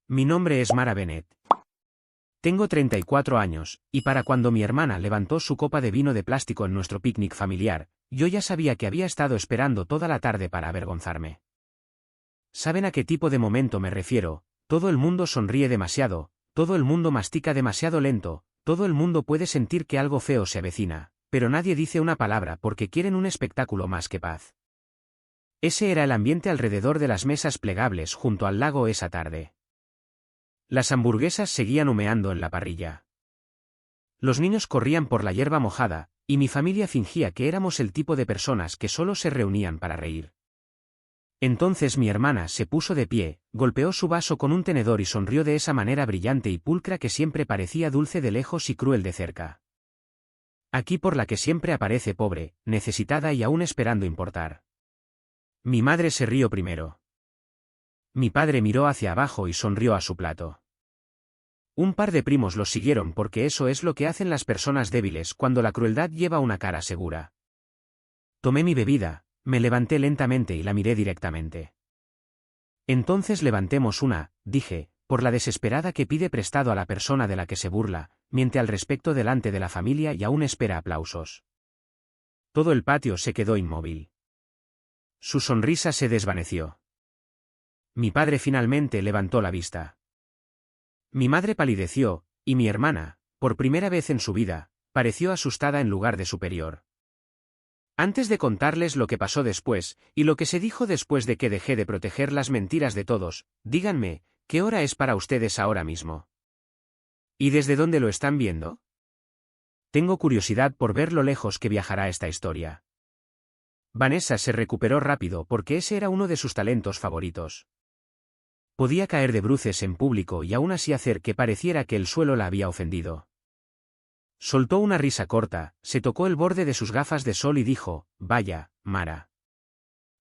Mi nombre es Mara Bennett. Tengo 34 años, y para cuando mi hermana levantó su copa de vino de plástico en nuestro picnic familiar, yo ya sabía que había estado esperando toda la tarde para avergonzarme. ¿Saben a qué tipo de momento me refiero? Todo el mundo sonríe demasiado, todo el mundo mastica demasiado lento, todo el mundo puede sentir que algo feo se avecina, pero nadie dice una palabra porque quieren un espectáculo más que paz. Ese era el ambiente alrededor de las mesas plegables junto al lago esa tarde. Las hamburguesas seguían humeando en la parrilla. Los niños corrían por la hierba mojada, y mi familia fingía que éramos el tipo de personas que solo se reunían para reír. Entonces mi hermana se puso de pie, golpeó su vaso con un tenedor y sonrió de esa manera brillante y pulcra que siempre parecía dulce de lejos y cruel de cerca. Aquí por la que siempre aparece pobre, necesitada y aún esperando importar. Mi madre se rió primero. Mi padre miró hacia abajo y sonrió a su plato. Un par de primos los siguieron porque eso es lo que hacen las personas débiles cuando la crueldad lleva una cara segura. Tomé mi bebida, me levanté lentamente y la miré directamente. Entonces levantemos una, dije, por la desesperada que pide prestado a la persona de la que se burla, miente al respecto delante de la familia y aún espera aplausos. Todo el patio se quedó inmóvil. Su sonrisa se desvaneció. Mi padre finalmente levantó la vista. Mi madre palideció, y mi hermana, por primera vez en su vida, pareció asustada en lugar de superior. Antes de contarles lo que pasó después, y lo que se dijo después de que dejé de proteger las mentiras de todos, díganme, ¿qué hora es para ustedes ahora mismo? ¿Y desde dónde lo están viendo? Tengo curiosidad por ver lo lejos que viajará esta historia. Vanessa se recuperó rápido porque ese era uno de sus talentos favoritos. Podía caer de bruces en público y aún así hacer que pareciera que el suelo la había ofendido. Soltó una risa corta, se tocó el borde de sus gafas de sol y dijo, «Vaya, Mara.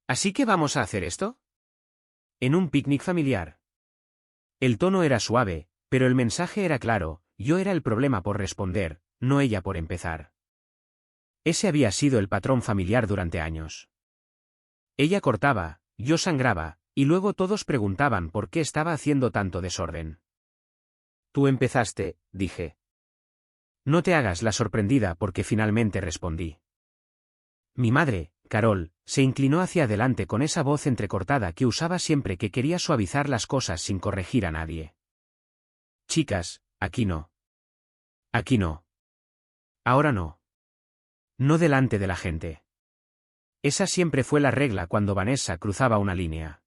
¿Así que vamos a hacer esto? ¿En un picnic familiar?» El tono era suave, pero el mensaje era claro, yo era el problema por responder, no ella por empezar. Ese había sido el patrón familiar durante años. Ella cortaba, yo sangraba, y luego todos preguntaban por qué estaba haciendo tanto desorden. «Tú empezaste», dije. «No te hagas la sorprendida porque finalmente respondí». Mi madre, Carol, se inclinó hacia adelante con esa voz entrecortada que usaba siempre que quería suavizar las cosas sin corregir a nadie. «Chicas, aquí no. Aquí no. Ahora no. No delante de la gente». Esa siempre fue la regla cuando Vanessa cruzaba una línea.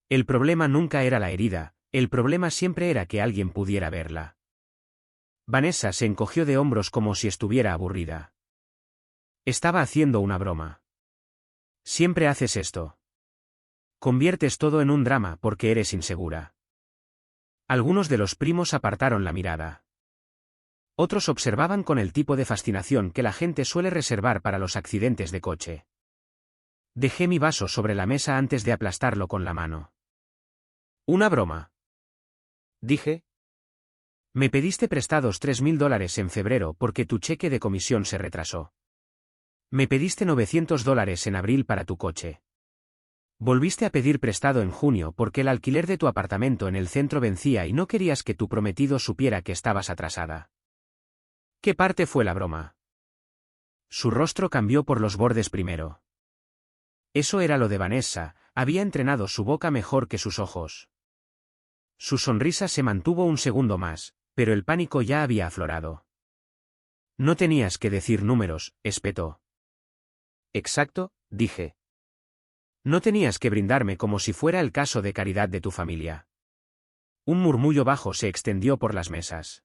El problema nunca era la herida, el problema siempre era que alguien pudiera verla. Vanessa se encogió de hombros como si estuviera aburrida. Estaba haciendo una broma. Siempre haces esto. Conviertes todo en un drama porque eres insegura. Algunos de los primos apartaron la mirada. Otros observaban con el tipo de fascinación que la gente suele reservar para los accidentes de coche. Dejé mi vaso sobre la mesa antes de aplastarlo con la mano. «¿Una broma?», dije. «Me pediste prestados $3.000 en febrero porque tu cheque de comisión se retrasó. Me pediste $900 en abril para tu coche. Volviste a pedir prestado en junio porque el alquiler de tu apartamento en el centro vencía y no querías que tu prometido supiera que estabas atrasada. ¿Qué parte fue la broma?». Su rostro cambió por los bordes primero. Eso era lo de Vanessa, había entrenado su boca mejor que sus ojos. Su sonrisa se mantuvo un segundo más, pero el pánico ya había aflorado. «No tenías que decir números», espetó. «Exacto», dije. «No tenías que brindarme como si fuera el caso de caridad de tu familia». Un murmullo bajo se extendió por las mesas.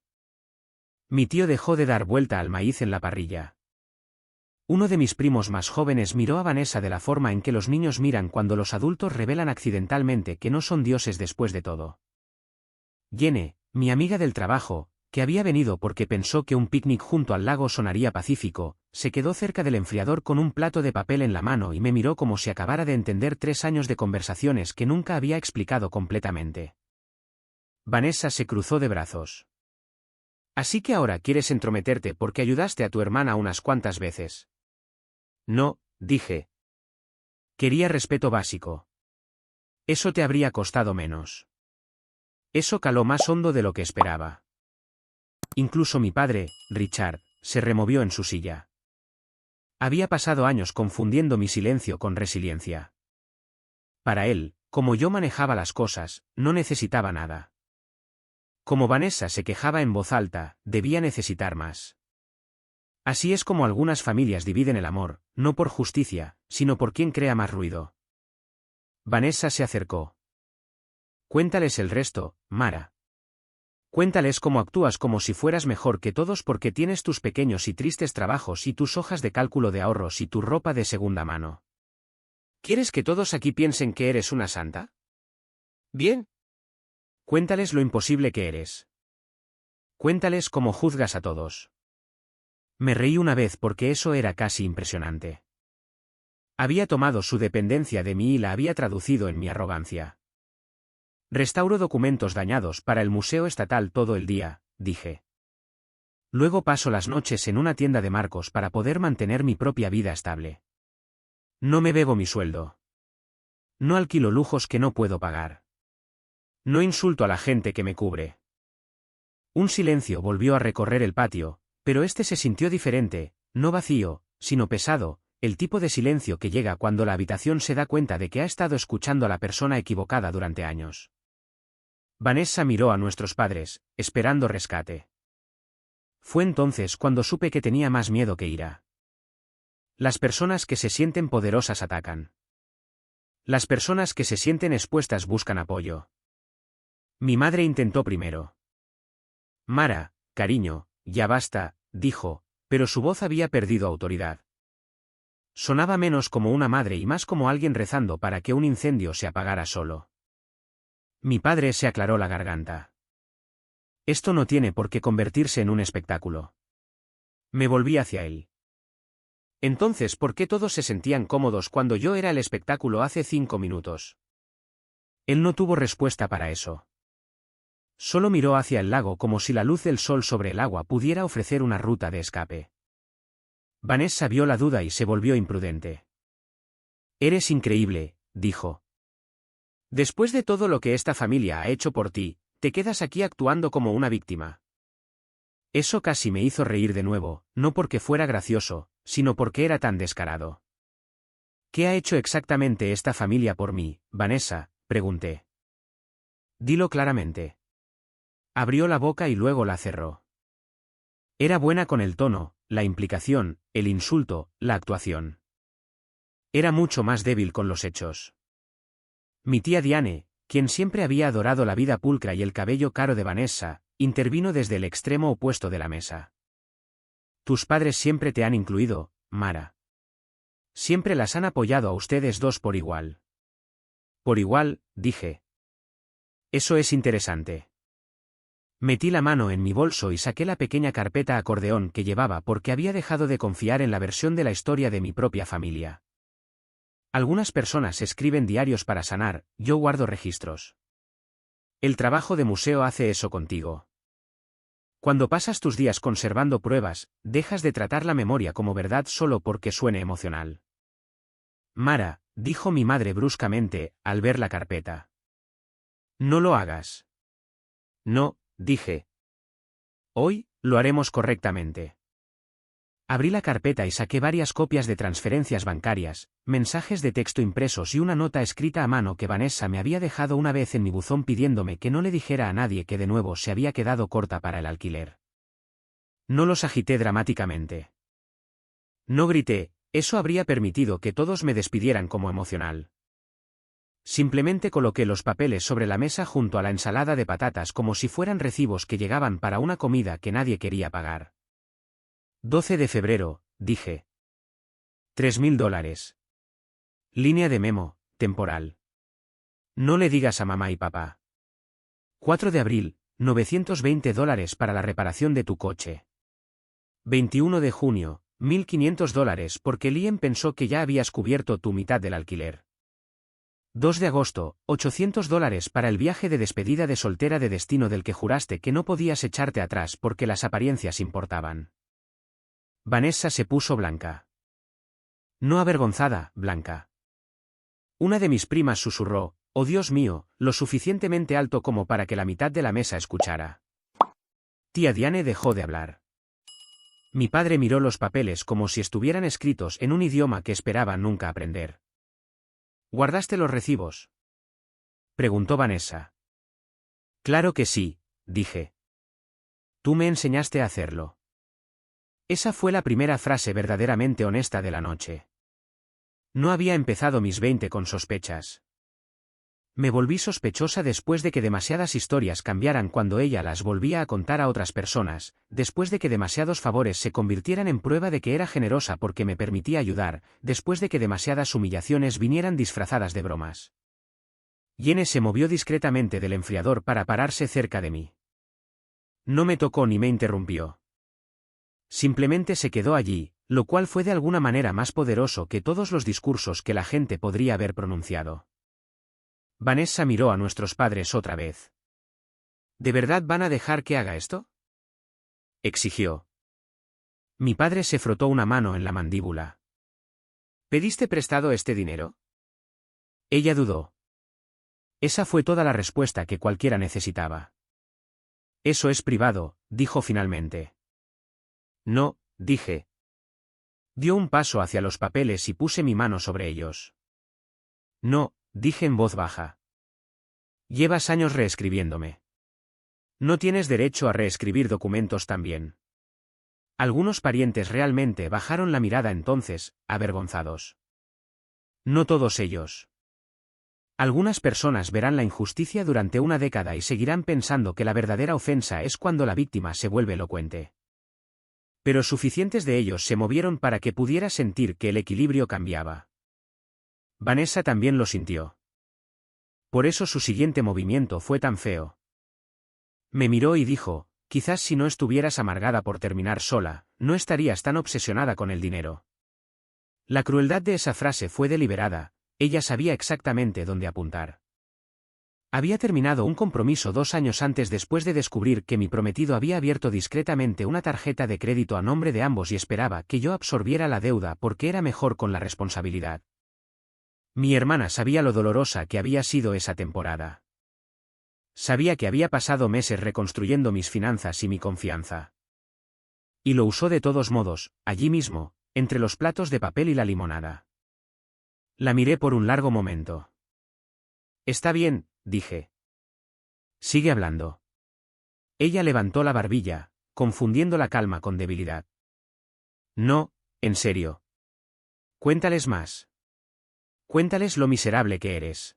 Mi tío dejó de dar vuelta al maíz en la parrilla. Uno de mis primos más jóvenes miró a Vanessa de la forma en que los niños miran cuando los adultos revelan accidentalmente que no son dioses después de todo. Jenny, mi amiga del trabajo, que había venido porque pensó que un picnic junto al lago sonaría pacífico, se quedó cerca del enfriador con un plato de papel en la mano y me miró como si acabara de entender 3 años de conversaciones que nunca había explicado completamente. Vanessa se cruzó de brazos. «¿Así que ahora quieres entrometerte porque ayudaste a tu hermana unas cuantas veces?» «No», dije. «Quería respeto básico. Eso te habría costado menos». Eso caló más hondo de lo que esperaba. Incluso mi padre, Richard, se removió en su silla. Había pasado años confundiendo mi silencio con resiliencia. Para él, como yo manejaba las cosas, no necesitaba nada. Como Vanessa se quejaba en voz alta, debía necesitar más. Así es como algunas familias dividen el amor, no por justicia, sino por quien crea más ruido. Vanessa se acercó. Cuéntales el resto, Mara. Cuéntales cómo actúas como si fueras mejor que todos porque tienes tus pequeños y tristes trabajos y tus hojas de cálculo de ahorros y tu ropa de segunda mano. ¿Quieres que todos aquí piensen que eres una santa? Bien. Cuéntales lo imposible que eres. Cuéntales cómo juzgas a todos. Me reí una vez porque eso era casi impresionante. Había tomado su dependencia de mí y la había traducido en mi arrogancia. Restauro documentos dañados para el Museo Estatal todo el día, dije. Luego paso las noches en una tienda de marcos para poder mantener mi propia vida estable. No me bebo mi sueldo. No alquilo lujos que no puedo pagar. No insulto a la gente que me cubre. Un silencio volvió a recorrer el patio, pero este se sintió diferente, no vacío, sino pesado, el tipo de silencio que llega cuando la habitación se da cuenta de que ha estado escuchando a la persona equivocada durante años. Vanessa miró a nuestros padres, esperando rescate. Fue entonces cuando supe que tenía más miedo que ira. Las personas que se sienten poderosas atacan. Las personas que se sienten expuestas buscan apoyo. Mi madre intentó primero. Mara, cariño, ya basta, dijo, pero su voz había perdido autoridad. Sonaba menos como una madre y más como alguien rezando para que un incendio se apagara solo. Mi padre se aclaró la garganta. Esto no tiene por qué convertirse en un espectáculo. Me volví hacia él. Entonces, ¿por qué todos se sentían cómodos cuando yo era el espectáculo hace 5 minutos? Él no tuvo respuesta para eso. Solo miró hacia el lago como si la luz del sol sobre el agua pudiera ofrecer una ruta de escape. Vanessa vio la duda y se volvió imprudente. Eres increíble, dijo. Después de todo lo que esta familia ha hecho por ti, te quedas aquí actuando como una víctima. Eso casi me hizo reír de nuevo, no porque fuera gracioso, sino porque era tan descarado. ¿Qué ha hecho exactamente esta familia por mí, Vanessa?, pregunté. Dilo claramente. Abrió la boca y luego la cerró. Era buena con el tono, la implicación, el insulto, la actuación. Era mucho más débil con los hechos. Mi tía Diane, quien siempre había adorado la vida pulcra y el cabello caro de Vanessa, intervino desde el extremo opuesto de la mesa. Tus padres siempre te han incluido, Mara. Siempre las han apoyado a ustedes dos por igual. Por igual, dije. Eso es interesante. Metí la mano en mi bolso y saqué la pequeña carpeta acordeón que llevaba porque había dejado de confiar en la versión de la historia de mi propia familia. Algunas personas escriben diarios para sanar, yo guardo registros. El trabajo de museo hace eso contigo. Cuando pasas tus días conservando pruebas, dejas de tratar la memoria como verdad solo porque suene emocional. Mara, dijo mi madre bruscamente, al ver la carpeta. No lo hagas. No, dije. Hoy, lo haremos correctamente. Abrí la carpeta y saqué varias copias de transferencias bancarias, mensajes de texto impresos y una nota escrita a mano que Vanessa me había dejado una vez en mi buzón pidiéndome que no le dijera a nadie que de nuevo se había quedado corta para el alquiler. No los agité dramáticamente. No grité, eso habría permitido que todos me despidieran como emocional. Simplemente coloqué los papeles sobre la mesa junto a la ensalada de patatas como si fueran recibos que llegaban para una comida que nadie quería pagar. 12 de febrero, dije. $3.000. Línea de memo, temporal. No le digas a mamá y papá. 4 de abril, $920 para la reparación de tu coche. 21 de junio, $1.500 porque Liam pensó que ya habías cubierto tu mitad del alquiler. 2 de agosto, $800 para el viaje de despedida de soltera de destino del que juraste que no podías echarte atrás porque las apariencias importaban. Vanessa se puso blanca. No avergonzada, blanca. Una de mis primas susurró, oh Dios mío, lo suficientemente alto como para que la mitad de la mesa escuchara. Tía Diane dejó de hablar. Mi padre miró los papeles como si estuvieran escritos en un idioma que esperaba nunca aprender. ¿Guardaste los recibos?, preguntó Vanessa. Claro que sí, dije. Tú me enseñaste a hacerlo. Esa fue la primera frase verdaderamente honesta de la noche. No había empezado mis 20 con sospechas. Me volví sospechosa después de que demasiadas historias cambiaran cuando ella las volvía a contar a otras personas, después de que demasiados favores se convirtieran en prueba de que era generosa porque me permitía ayudar, después de que demasiadas humillaciones vinieran disfrazadas de bromas. Jane se movió discretamente del enfriador para pararse cerca de mí. No me tocó ni me interrumpió. Simplemente se quedó allí, lo cual fue de alguna manera más poderoso que todos los discursos que la gente podría haber pronunciado. Vanessa miró a nuestros padres otra vez. ¿De verdad van a dejar que haga esto?, exigió. Mi padre se frotó una mano en la mandíbula. ¿Pediste prestado este dinero?, ella dudó. Esa fue toda la respuesta que cualquiera necesitaba. Eso es privado, dijo finalmente. No, dije. Dio un paso hacia los papeles y puse mi mano sobre ellos. No, dije en voz baja. Llevas años reescribiéndome. No tienes derecho a reescribir documentos también. Algunos parientes realmente bajaron la mirada entonces, avergonzados. No todos ellos. Algunas personas verán la injusticia durante una década y seguirán pensando que la verdadera ofensa es cuando la víctima se vuelve elocuente. Pero suficientes de ellos se movieron para que pudiera sentir que el equilibrio cambiaba. Vanessa también lo sintió. Por eso su siguiente movimiento fue tan feo. Me miró y dijo, quizás si no estuvieras amargada por terminar sola, no estarías tan obsesionada con el dinero. La crueldad de esa frase fue deliberada, ella sabía exactamente dónde apuntar. Había terminado un compromiso 2 años antes después de descubrir que mi prometido había abierto discretamente una tarjeta de crédito a nombre de ambos y esperaba que yo absorbiera la deuda porque era mejor con la responsabilidad. Mi hermana sabía lo dolorosa que había sido esa temporada. Sabía que había pasado meses reconstruyendo mis finanzas y mi confianza. Y lo usó de todos modos, allí mismo, entre los platos de papel y la limonada. La miré por un largo momento. Está bien, dije. Sigue hablando. Ella levantó la barbilla, confundiendo la calma con debilidad. No, en serio. Cuéntales más. Cuéntales lo miserable que eres.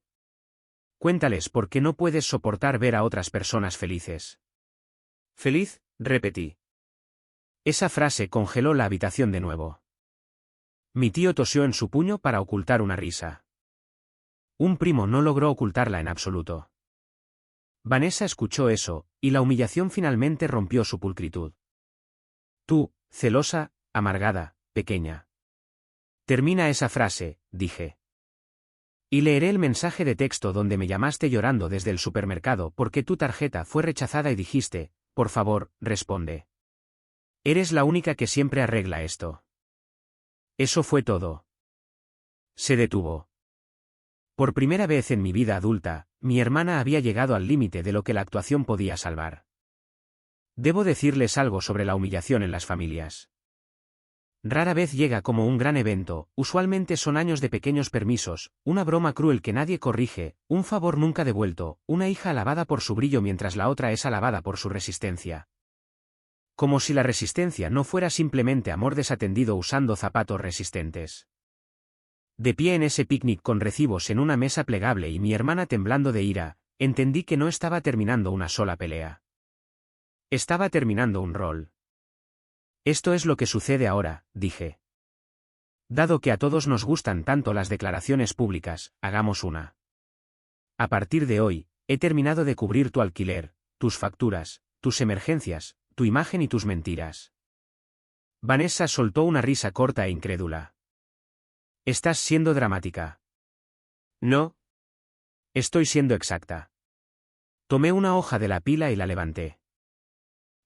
Cuéntales por qué no puedes soportar ver a otras personas felices. ¿Feliz?, repetí. Esa frase congeló la habitación de nuevo. Mi tío tosió en su puño para ocultar una risa. Un primo no logró ocultarla en absoluto. Vanessa escuchó eso, y la humillación finalmente rompió su pulcritud. Tú, celosa, amargada, pequeña. Termina esa frase, dije. Y leeré el mensaje de texto donde me llamaste llorando desde el supermercado porque tu tarjeta fue rechazada y dijiste, por favor, responde. Eres la única que siempre arregla esto. Eso fue todo. Se detuvo. Por primera vez en mi vida adulta, mi hermana había llegado al límite de lo que la actuación podía salvar. Debo decirles algo sobre la humillación en las familias. Rara vez llega como un gran evento, usualmente son años de pequeños permisos, una broma cruel que nadie corrige, un favor nunca devuelto, una hija alabada por su brillo mientras la otra es alabada por su resistencia. Como si la resistencia no fuera simplemente amor desatendido usando zapatos resistentes. De pie en ese picnic con recibos en una mesa plegable y mi hermana temblando de ira, entendí que no estaba terminando una sola pelea. Estaba terminando un rol. Esto es lo que sucede ahora, dije. Dado que a todos nos gustan tanto las declaraciones públicas, hagamos una. A partir de hoy, he terminado de cubrir tu alquiler, tus facturas, tus emergencias, tu imagen y tus mentiras. Vanessa soltó una risa corta e incrédula. Estás siendo dramática. No. Estoy siendo exacta. Tomé una hoja de la pila y la levanté.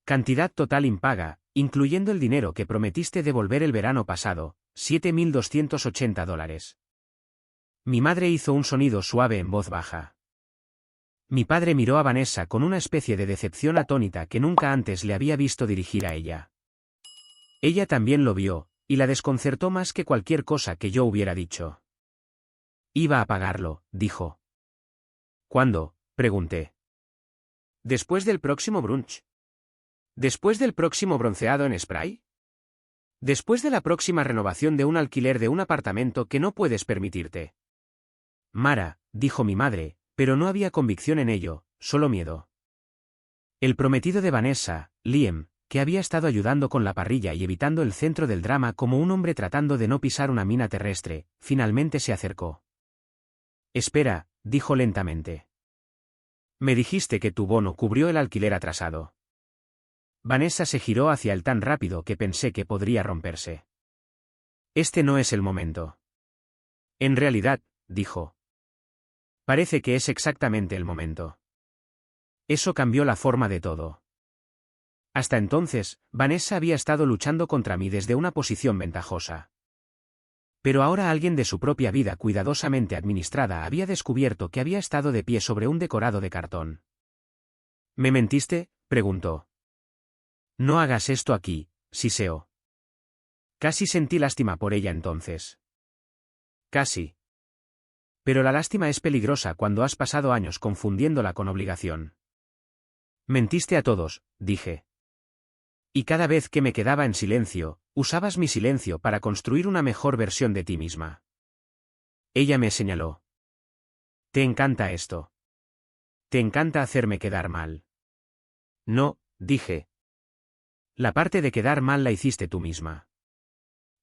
Cantidad total impaga, incluyendo el dinero que prometiste devolver el verano pasado, $7,280. Mi madre hizo un sonido suave en voz baja. Mi padre miró a Vanessa con una especie de decepción atónita que nunca antes le había visto dirigir a ella. Ella también lo vio, y la desconcertó más que cualquier cosa que yo hubiera dicho. Iba a pagarlo, dijo. ¿Cuándo?, pregunté. Después del próximo brunch. ¿Después del próximo bronceado en spray? Después de la próxima renovación de un alquiler de un apartamento que no puedes permitirte. Mara, dijo mi madre, pero no había convicción en ello, solo miedo. El prometido de Vanessa, Liam, que había estado ayudando con la parrilla y evitando el centro del drama como un hombre tratando de no pisar una mina terrestre, finalmente se acercó. Espera, dijo lentamente. Me dijiste que tu bono cubrió el alquiler atrasado. Vanessa se giró hacia él tan rápido que pensé que podría romperse. Este no es el momento. En realidad, dijo. Parece que es exactamente el momento. Eso cambió la forma de todo. Hasta entonces, Vanessa había estado luchando contra mí desde una posición ventajosa. Pero ahora alguien de su propia vida cuidadosamente administrada había descubierto que había estado de pie sobre un decorado de cartón. ¿Me mentiste?, preguntó. No hagas esto aquí, siseó. Casi sentí lástima por ella entonces. Casi. Pero la lástima es peligrosa cuando has pasado años confundiéndola con obligación. Mentiste a todos, dije. Y cada vez que me quedaba en silencio, usabas mi silencio para construir una mejor versión de ti misma. Ella me señaló. ¿Te encanta esto? ¿Te encanta hacerme quedar mal? No, dije. La parte de quedar mal la hiciste tú misma.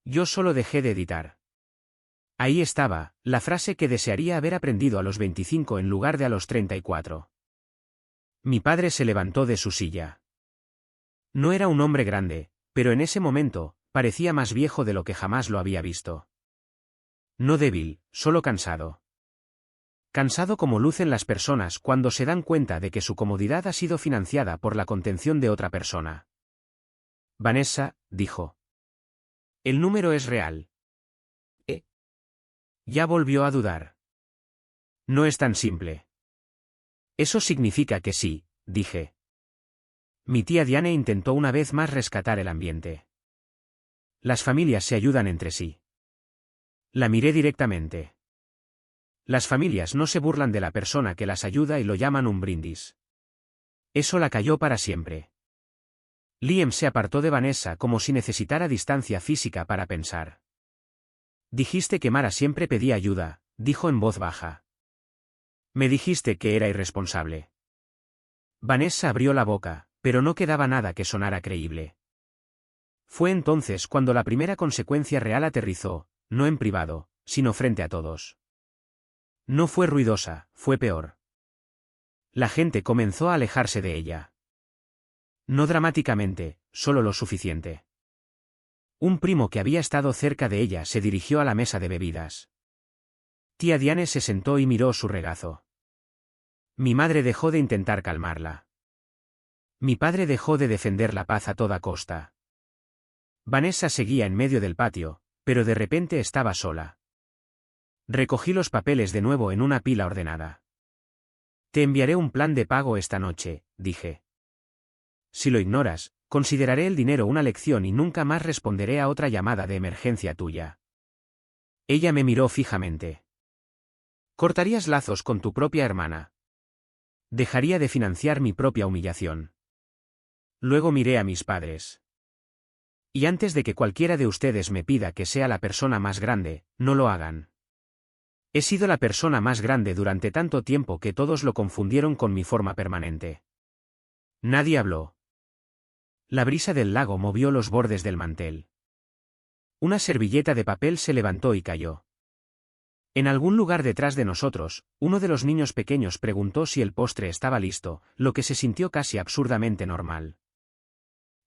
Yo solo dejé de editar. Ahí estaba, la frase que desearía haber aprendido a los 25 en lugar de a los 34. Mi padre se levantó de su silla. No era un hombre grande, pero en ese momento, parecía más viejo de lo que jamás lo había visto. No débil, solo cansado. Cansado como lucen las personas cuando se dan cuenta de que su comodidad ha sido financiada por la contención de otra persona. Vanessa, dijo. El número es real. Ya volvió a dudar. No es tan simple. Eso significa que sí, dije. Mi tía Diane intentó una vez más rescatar el ambiente. Las familias se ayudan entre sí. La miré directamente. Las familias no se burlan de la persona que las ayuda y lo llaman un brindis. Eso la calló para siempre. Liam se apartó de Vanessa como si necesitara distancia física para pensar. Dijiste que Mara siempre pedía ayuda, dijo en voz baja. Me dijiste que era irresponsable. Vanessa abrió la boca, pero no quedaba nada que sonara creíble. Fue entonces cuando la primera consecuencia real aterrizó, no en privado, sino frente a todos. No fue ruidosa, fue peor. La gente comenzó a alejarse de ella. No dramáticamente, solo lo suficiente. Un primo que había estado cerca de ella se dirigió a la mesa de bebidas. Tía Diane se sentó y miró su regazo. Mi madre dejó de intentar calmarla. Mi padre dejó de defender la paz a toda costa. Vanessa seguía en medio del patio, pero de repente estaba sola. Recogí los papeles de nuevo en una pila ordenada. Te enviaré un plan de pago esta noche, dije. Si lo ignoras, consideraré el dinero una lección y nunca más responderé a otra llamada de emergencia tuya. Ella me miró fijamente. Cortarías lazos con tu propia hermana. Dejaría de financiar mi propia humillación. Luego miré a mis padres. Y antes de que cualquiera de ustedes me pida que sea la persona más grande, no lo hagan. He sido la persona más grande durante tanto tiempo que todos lo confundieron con mi forma permanente. Nadie habló. La brisa del lago movió los bordes del mantel. Una servilleta de papel se levantó y cayó. En algún lugar detrás de nosotros, uno de los niños pequeños preguntó si el postre estaba listo, lo que se sintió casi absurdamente normal.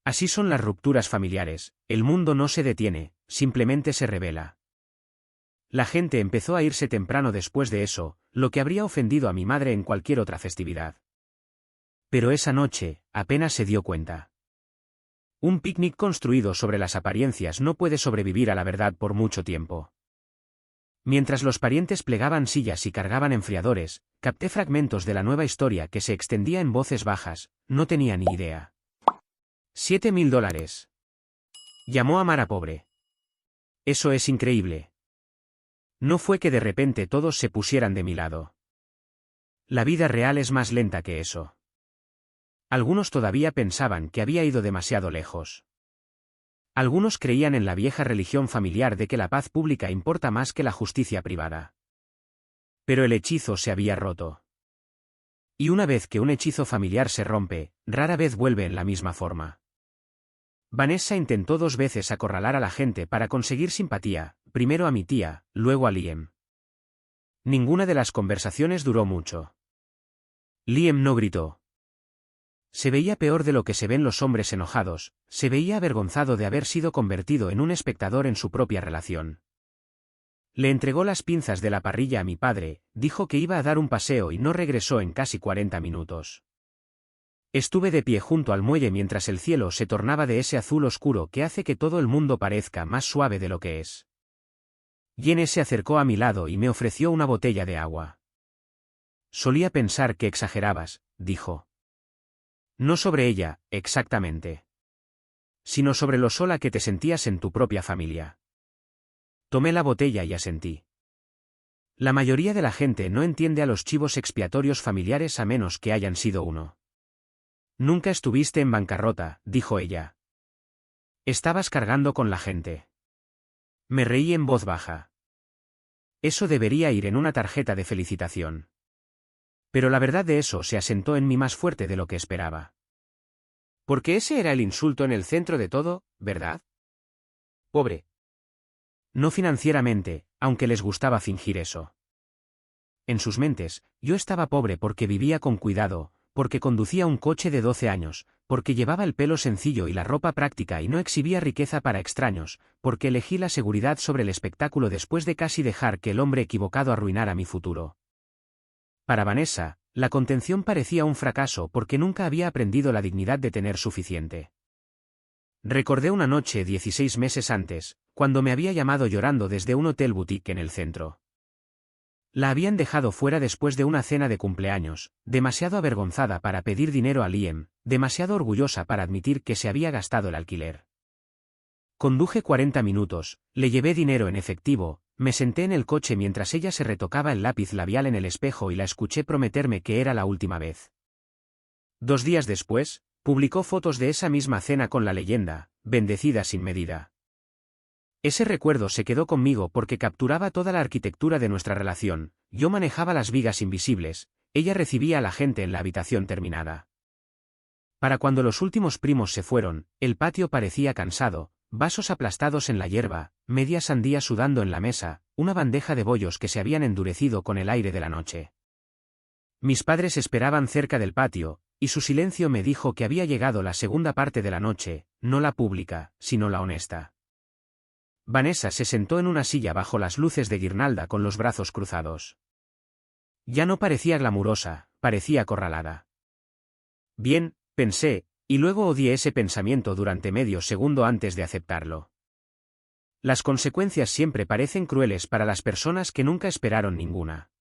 Así son las rupturas familiares, el mundo no se detiene, simplemente se revela. La gente empezó a irse temprano después de eso, lo que habría ofendido a mi madre en cualquier otra festividad. Pero esa noche, apenas se dio cuenta. Un picnic construido sobre las apariencias no puede sobrevivir a la verdad por mucho tiempo. Mientras los parientes plegaban sillas y cargaban enfriadores, capté fragmentos de la nueva historia que se extendía en voces bajas, no tenía ni idea. $7.000. Llamó a Mara pobre. Eso es increíble. No fue que de repente todos se pusieran de mi lado. La vida real es más lenta que eso. Algunos todavía pensaban que había ido demasiado lejos. Algunos creían en la vieja religión familiar de que la paz pública importa más que la justicia privada. Pero el hechizo se había roto. Y una vez que un hechizo familiar se rompe, rara vez vuelve en la misma forma. Vanessa intentó 2 veces acorralar a la gente para conseguir simpatía, primero a mi tía, luego a Liam. Ninguna de las conversaciones duró mucho. Liam no gritó. Se veía peor de lo que se ven los hombres enojados, se veía avergonzado de haber sido convertido en un espectador en su propia relación. Le entregó las pinzas de la parrilla a mi padre, dijo que iba a dar un paseo y no regresó en casi 40 minutos. Estuve de pie junto al muelle mientras el cielo se tornaba de ese azul oscuro que hace que todo el mundo parezca más suave de lo que es. Jenny se acercó a mi lado y me ofreció una botella de agua. Solía pensar que exagerabas, dijo. No sobre ella, exactamente. Sino sobre lo sola que te sentías en tu propia familia. Tomé la botella y asentí. La mayoría de la gente no entiende a los chivos expiatorios familiares a menos que hayan sido uno. Nunca estuviste en bancarrota, dijo ella. Estabas cargando con la gente. Me reí en voz baja. Eso debería ir en una tarjeta de felicitación. Pero la verdad de eso se asentó en mí más fuerte de lo que esperaba. Porque ese era el insulto en el centro de todo, ¿verdad? Pobre. No financieramente, aunque les gustaba fingir eso. En sus mentes, yo estaba pobre porque vivía con cuidado, porque conducía un coche de 12 años, porque llevaba el pelo sencillo y la ropa práctica y no exhibía riqueza para extraños, porque elegí la seguridad sobre el espectáculo después de casi dejar que el hombre equivocado arruinara mi futuro. Para Vanessa, la contención parecía un fracaso porque nunca había aprendido la dignidad de tener suficiente. Recordé una noche 16 meses antes, cuando me había llamado llorando desde un hotel boutique en el centro. La habían dejado fuera después de una cena de cumpleaños, demasiado avergonzada para pedir dinero a Liam, demasiado orgullosa para admitir que se había gastado el alquiler. Conduje 40 minutos, le llevé dinero en efectivo, me senté en el coche mientras ella se retocaba el lápiz labial en el espejo y la escuché prometerme que era la última vez. 2 días después, publicó fotos de esa misma cena con la leyenda, bendecida sin medida. Ese recuerdo se quedó conmigo porque capturaba toda la arquitectura de nuestra relación, yo manejaba las vigas invisibles, ella recibía a la gente en la habitación terminada. Para cuando los últimos primos se fueron, el patio parecía cansado, vasos aplastados en la hierba, media sandía sudando en la mesa, una bandeja de bollos que se habían endurecido con el aire de la noche. Mis padres esperaban cerca del patio, y su silencio me dijo que había llegado la segunda parte de la noche, no la pública, sino la honesta. Vanessa se sentó en una silla bajo las luces de guirnalda con los brazos cruzados. Ya no parecía glamurosa, parecía acorralada. Bien, pensé, y luego odié ese pensamiento durante medio segundo antes de aceptarlo. Las consecuencias siempre parecen crueles para las personas que nunca esperaron ninguna.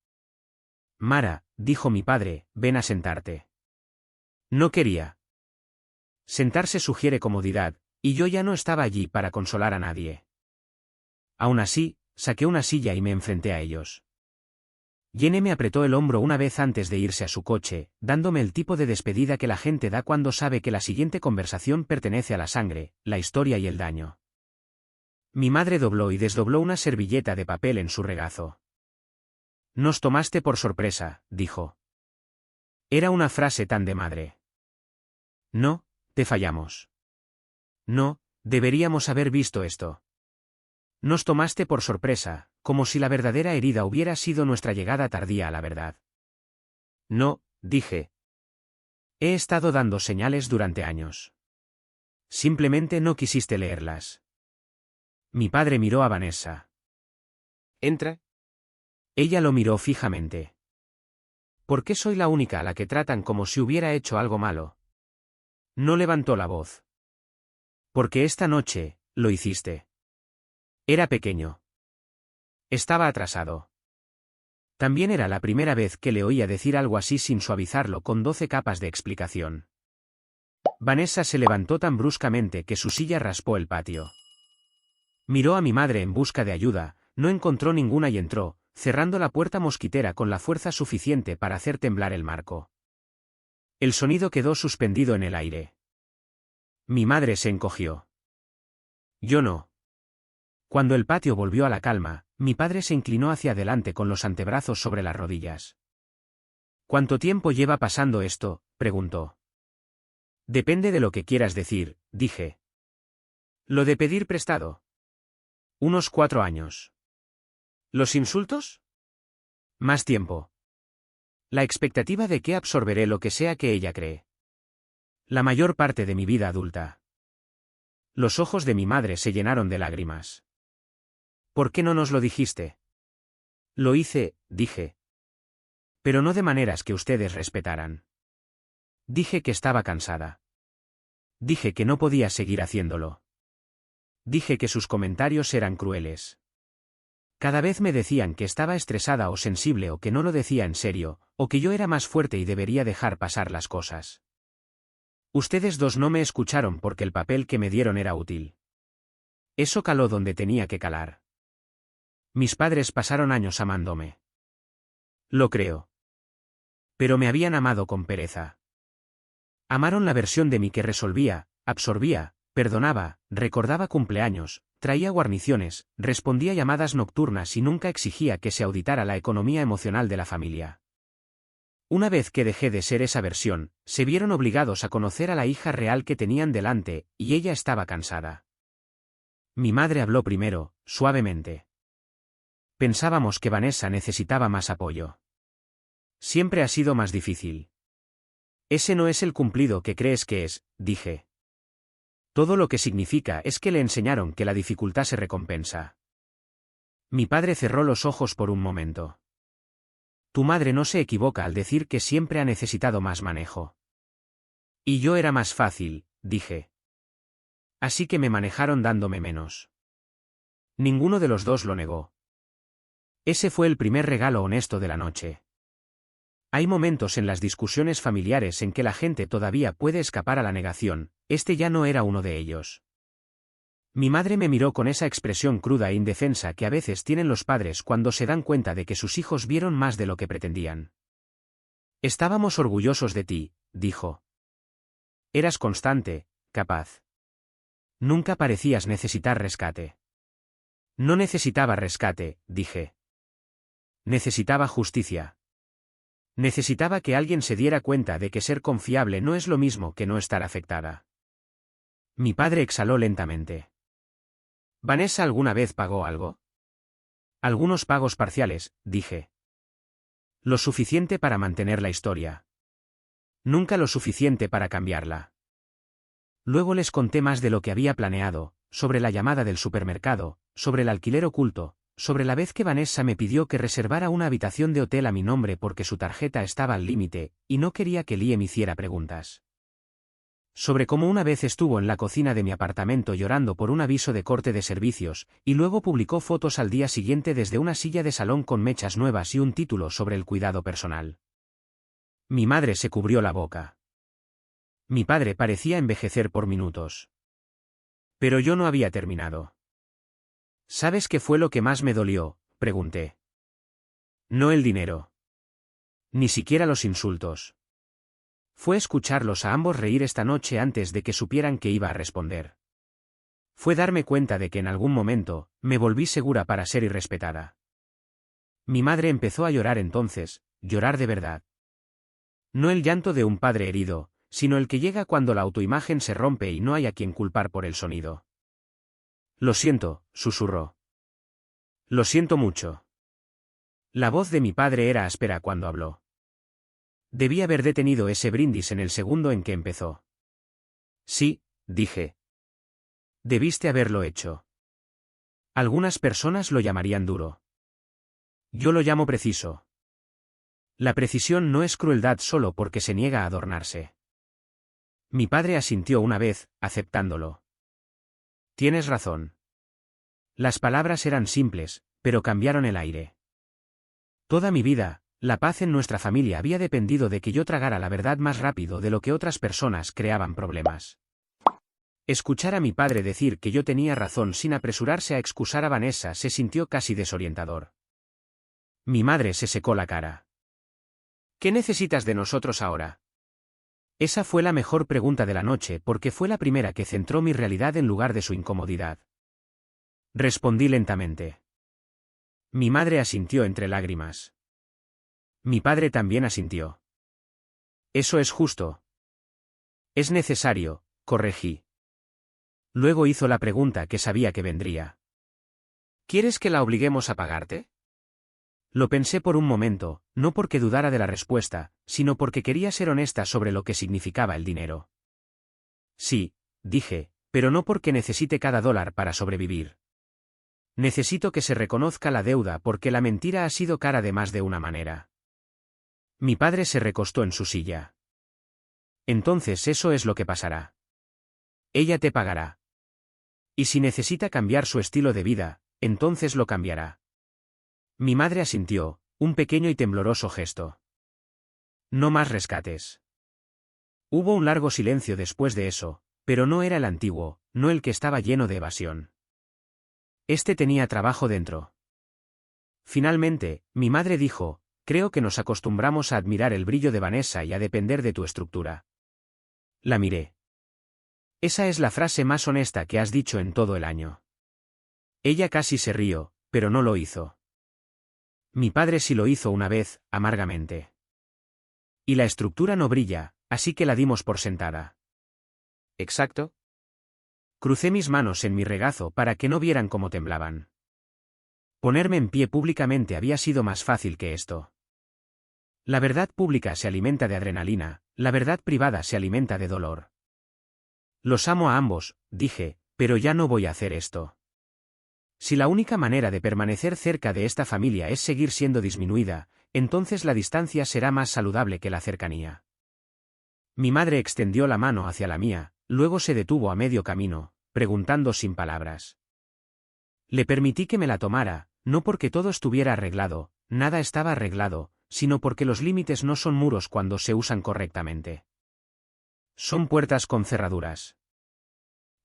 Mara, dijo mi padre, ven a sentarte. No quería. Sentarse sugiere comodidad, y yo ya no estaba allí para consolar a nadie. Aún así, saqué una silla y me enfrenté a ellos. Jenny me apretó el hombro una vez antes de irse a su coche, dándome el tipo de despedida que la gente da cuando sabe que la siguiente conversación pertenece a la sangre, la historia y el daño. Mi madre dobló y desdobló una servilleta de papel en su regazo. Nos tomaste por sorpresa, dijo. Era una frase tan de madre. No, te fallamos. No, deberíamos haber visto esto. Nos tomaste por sorpresa, como si la verdadera herida hubiera sido nuestra llegada tardía a la verdad. No, dije. He estado dando señales durante años. Simplemente no quisiste leerlas. Mi padre miró a Vanessa. ¿Entra? Ella lo miró fijamente. ¿Por qué soy la única a la que tratan como si hubiera hecho algo malo? No levantó la voz. Porque esta noche, lo hiciste. Era pequeño. Estaba atrasado. También era la primera vez que le oía decir algo así sin suavizarlo con 12 capas de explicación. Vanessa se levantó tan bruscamente que su silla raspó el patio. Miró a mi madre en busca de ayuda, no encontró ninguna y entró, cerrando la puerta mosquitera con la fuerza suficiente para hacer temblar el marco. El sonido quedó suspendido en el aire. Mi madre se encogió. Yo no. Cuando el patio volvió a la calma, mi padre se inclinó hacia adelante con los antebrazos sobre las rodillas. ¿Cuánto tiempo lleva pasando esto?, preguntó. Depende de lo que quieras decir, dije. ¿Lo de pedir prestado? Unos 4 años. ¿Los insultos? Más tiempo. La expectativa de que absorberé lo que sea que ella cree. La mayor parte de mi vida adulta. Los ojos de mi madre se llenaron de lágrimas. ¿Por qué no nos lo dijiste? Lo hice, dije. Pero no de maneras que ustedes respetaran. Dije que estaba cansada. Dije que no podía seguir haciéndolo. Dije que sus comentarios eran crueles. Cada vez me decían que estaba estresada o sensible o que no lo decía en serio, o que yo era más fuerte y debería dejar pasar las cosas. Ustedes dos no me escucharon porque el papel que me dieron era útil. Eso caló donde tenía que calar. Mis padres pasaron años amándome. Lo creo. Pero me habían amado con pereza. Amaron la versión de mí que resolvía, absorbía, perdonaba, recordaba cumpleaños, traía guarniciones, respondía llamadas nocturnas y nunca exigía que se auditara la economía emocional de la familia. Una vez que dejé de ser esa versión, se vieron obligados a conocer a la hija real que tenían delante, y ella estaba cansada. Mi madre habló primero, suavemente. Pensábamos que Vanessa necesitaba más apoyo. Siempre ha sido más difícil. Ese no es el cumplido que crees que es, dije. Todo lo que significa es que le enseñaron que la dificultad se recompensa. Mi padre cerró los ojos por un momento. Tu madre no se equivoca al decir que siempre ha necesitado más manejo. Y yo era más fácil, dije. Así que me manejaron dándome menos. Ninguno de los dos lo negó. Ese fue el primer regalo honesto de la noche. Hay momentos en las discusiones familiares en que la gente todavía puede escapar a la negación, este ya no era uno de ellos. Mi madre me miró con esa expresión cruda e indefensa que a veces tienen los padres cuando se dan cuenta de que sus hijos vieron más de lo que pretendían. Estábamos orgullosos de ti, dijo. Eras constante, capaz. Nunca parecías necesitar rescate. No necesitaba rescate, dije. Necesitaba justicia. Necesitaba que alguien se diera cuenta de que ser confiable no es lo mismo que no estar afectada. Mi padre exhaló lentamente. ¿Vanessa alguna vez pagó algo? Algunos pagos parciales, dije. Lo suficiente para mantener la historia. Nunca lo suficiente para cambiarla. Luego les conté más de lo que había planeado, sobre la llamada del supermercado, sobre el alquiler oculto, sobre la vez que Vanessa me pidió que reservara una habitación de hotel a mi nombre porque su tarjeta estaba al límite, y no quería que Liam hiciera preguntas. Sobre cómo una vez estuvo en la cocina de mi apartamento llorando por un aviso de corte de servicios, y luego publicó fotos al día siguiente desde una silla de salón con mechas nuevas y un título sobre el cuidado personal. Mi madre se cubrió la boca. Mi padre parecía envejecer por minutos. Pero yo no había terminado. ¿Sabes qué fue lo que más me dolió?, pregunté. No el dinero. Ni siquiera los insultos. Fue escucharlos a ambos reír esta noche antes de que supieran que iba a responder. Fue darme cuenta de que en algún momento, me volví segura para ser irrespetada. Mi madre empezó a llorar entonces, llorar de verdad. No el llanto de un padre herido, sino el que llega cuando la autoimagen se rompe y no hay a quien culpar por el sonido. Lo siento, susurró. Lo siento mucho. La voz de mi padre era áspera cuando habló. Debí haber detenido ese brindis en el segundo en que empezó. Sí, dije. Debiste haberlo hecho. Algunas personas lo llamarían duro. Yo lo llamo preciso. La precisión no es crueldad solo porque se niega a adornarse. Mi padre asintió una vez, aceptándolo. Tienes razón. Las palabras eran simples, pero cambiaron el aire. Toda mi vida, la paz en nuestra familia había dependido de que yo tragara la verdad más rápido de lo que otras personas creaban problemas. Escuchar a mi padre decir que yo tenía razón sin apresurarse a excusar a Vanessa se sintió casi desorientador. Mi madre se secó la cara. ¿Qué necesitas de nosotros ahora? Esa fue la mejor pregunta de la noche porque fue la primera que centró mi realidad en lugar de su incomodidad. Respondí lentamente. Mi madre asintió entre lágrimas. Mi padre también asintió. Eso es justo. Es necesario, corregí. Luego hizo la pregunta que sabía que vendría. ¿Quieres que la obliguemos a pagarte? Lo pensé por un momento, no porque dudara de la respuesta, sino porque quería ser honesta sobre lo que significaba el dinero. Sí, dije, pero no porque necesite cada dólar para sobrevivir. Necesito que se reconozca la deuda porque la mentira ha sido cara de más de una manera. Mi padre se recostó en su silla. Entonces eso es lo que pasará. Ella te pagará. Y si necesita cambiar su estilo de vida, entonces lo cambiará. Mi madre asintió, un pequeño y tembloroso gesto. No más rescates. Hubo un largo silencio después de eso, pero no era el antiguo, no el que estaba lleno de evasión. Este tenía trabajo dentro. Finalmente, mi madre dijo, creo que nos acostumbramos a admirar el brillo de Vanessa y a depender de tu estructura. La miré. Esa es la frase más honesta que has dicho en todo el año. Ella casi se rió, pero no lo hizo. Mi padre sí lo hizo una vez, amargamente. Y la estructura no brilla, así que la dimos por sentada. ¿Exacto? Crucé mis manos en mi regazo para que no vieran cómo temblaban. Ponerme en pie públicamente había sido más fácil que esto. La verdad pública se alimenta de adrenalina, la verdad privada se alimenta de dolor. Los amo a ambos, dije, pero ya no voy a hacer esto. Si la única manera de permanecer cerca de esta familia es seguir siendo disminuida, entonces la distancia será más saludable que la cercanía. Mi madre extendió la mano hacia la mía, luego se detuvo a medio camino, preguntando sin palabras. Le permití que me la tomara, no porque todo estuviera arreglado, nada estaba arreglado, sino porque los límites no son muros cuando se usan correctamente. Son puertas con cerraduras.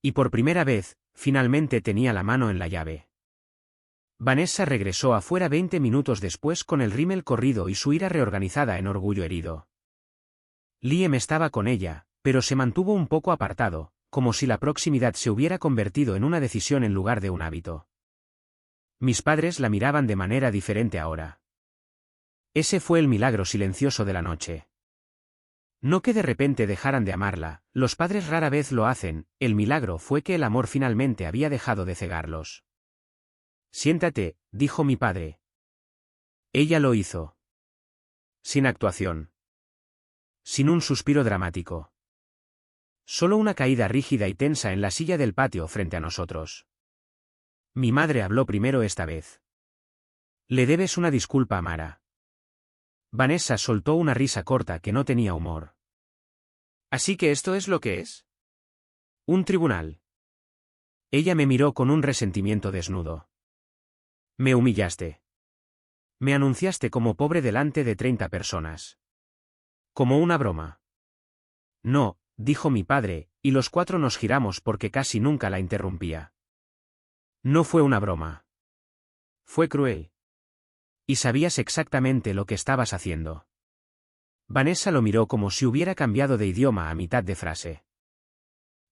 Y por primera vez, finalmente tenía la mano en la llave. Vanessa regresó afuera 20 minutos después con el rímel corrido y su ira reorganizada en orgullo herido. Liam estaba con ella, pero se mantuvo un poco apartado, como si la proximidad se hubiera convertido en una decisión en lugar de un hábito. Mis padres la miraban de manera diferente ahora. Ese fue el milagro silencioso de la noche. No que de repente dejaran de amarla, los padres rara vez lo hacen, el milagro fue que el amor finalmente había dejado de cegarlos. Siéntate, dijo mi padre. Ella lo hizo. Sin actuación. Sin un suspiro dramático. Solo una caída rígida y tensa en la silla del patio frente a nosotros. Mi madre habló primero esta vez. Le debes una disculpa a Mara. Vanessa soltó una risa corta que no tenía humor. ¿Así que esto es lo que es? Un tribunal. Ella me miró con un resentimiento desnudo. Me humillaste. Me anunciaste como pobre delante de 30 personas. Como una broma. No, dijo mi padre, y los cuatro nos giramos porque casi nunca la interrumpía. No fue una broma. Fue cruel. Y sabías exactamente lo que estabas haciendo. Vanessa lo miró como si hubiera cambiado de idioma a mitad de frase.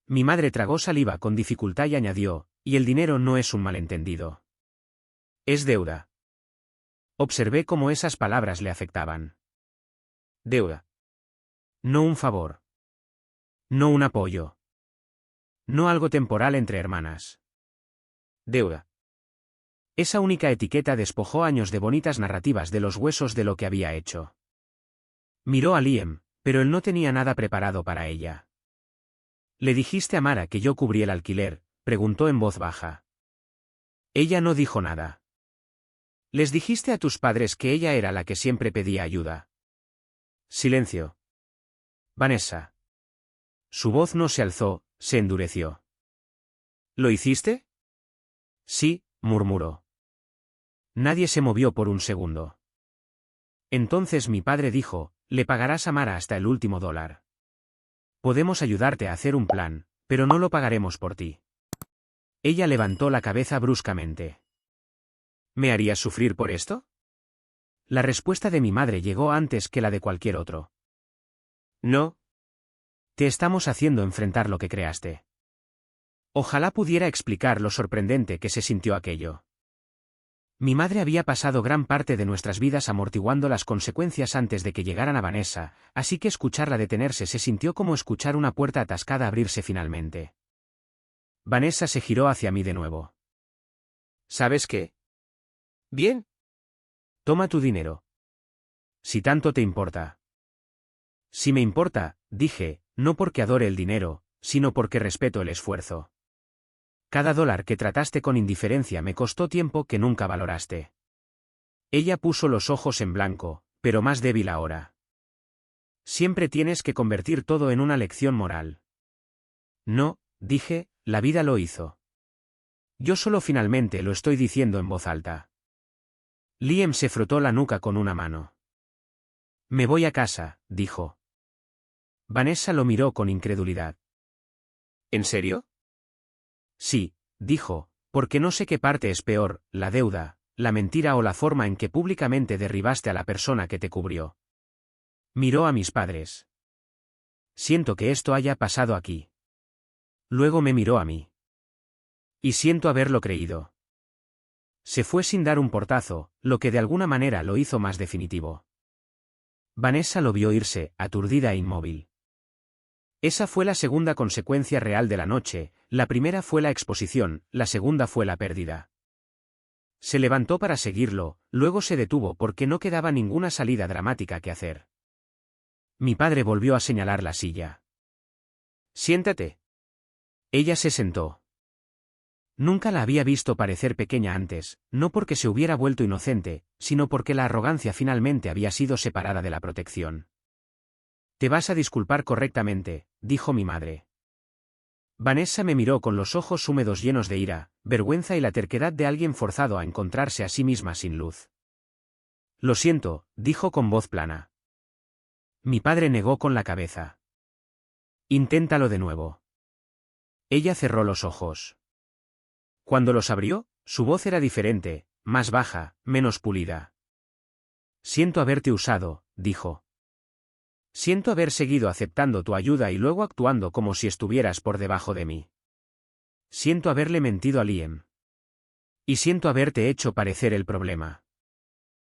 Mi madre tragó saliva con dificultad y añadió, y el dinero no es un malentendido. Es deuda. Observé cómo esas palabras le afectaban. Deuda. No un favor. No un apoyo. No algo temporal entre hermanas. Deuda. Esa única etiqueta despojó años de bonitas narrativas de los huesos de lo que había hecho. Miró a Liam, pero él no tenía nada preparado para ella. ¿Le dijiste a Mara que yo cubrí el alquiler?, preguntó en voz baja. Ella no dijo nada. ¿Les dijiste a tus padres que ella era la que siempre pedía ayuda? Silencio. Vanessa. Su voz no se alzó, se endureció. ¿Lo hiciste? Sí, murmuró. Nadie se movió por un segundo. Entonces mi padre dijo, le pagarás a Mara hasta el último dólar. Podemos ayudarte a hacer un plan, pero no lo pagaremos por ti. Ella levantó la cabeza bruscamente. ¿Me harías sufrir por esto? La respuesta de mi madre llegó antes que la de cualquier otro. No. Te estamos haciendo enfrentar lo que creaste. Ojalá pudiera explicar lo sorprendente que se sintió aquello. Mi madre había pasado gran parte de nuestras vidas amortiguando las consecuencias antes de que llegaran a Vanessa, así que escucharla detenerse se sintió como escuchar una puerta atascada abrirse finalmente. Vanessa se giró hacia mí de nuevo. ¿Sabes qué? Bien. Toma tu dinero. Si tanto te importa. Si me importa, dije, no porque adore el dinero, sino porque respeto el esfuerzo. Cada dólar que trataste con indiferencia me costó tiempo que nunca valoraste. Ella puso los ojos en blanco, pero más débil ahora. Siempre tienes que convertir todo en una lección moral. No, dije, la vida lo hizo. Yo solo finalmente lo estoy diciendo en voz alta. Liam se frotó la nuca con una mano. Me voy a casa, dijo. Vanessa lo miró con incredulidad. ¿En serio? Sí, dijo, porque no sé qué parte es peor, la deuda, la mentira o la forma en que públicamente derribaste a la persona que te cubrió. Miró a mis padres. Siento que esto haya pasado aquí. Luego me miró a mí. Y siento haberlo creído. Se fue sin dar un portazo, lo que de alguna manera lo hizo más definitivo. Vanessa lo vio irse, aturdida e inmóvil. Esa fue la segunda consecuencia real de la noche, la primera fue la exposición, la segunda fue la pérdida. Se levantó para seguirlo, luego se detuvo porque no quedaba ninguna salida dramática que hacer. Mi padre volvió a señalar la silla. Siéntate. Ella se sentó. Nunca la había visto parecer pequeña antes, no porque se hubiera vuelto inocente, sino porque la arrogancia finalmente había sido separada de la protección. Te vas a disculpar correctamente, dijo mi madre. Vanessa me miró con los ojos húmedos llenos de ira, vergüenza y la terquedad de alguien forzado a encontrarse a sí misma sin luz. Lo siento, dijo con voz plana. Mi padre negó con la cabeza. Inténtalo de nuevo. Ella cerró los ojos. Cuando los abrió, su voz era diferente, más baja, menos pulida. Siento haberte usado, dijo. Siento haber seguido aceptando tu ayuda y luego actuando como si estuvieras por debajo de mí. Siento haberle mentido a Liam. Y siento haberte hecho parecer el problema.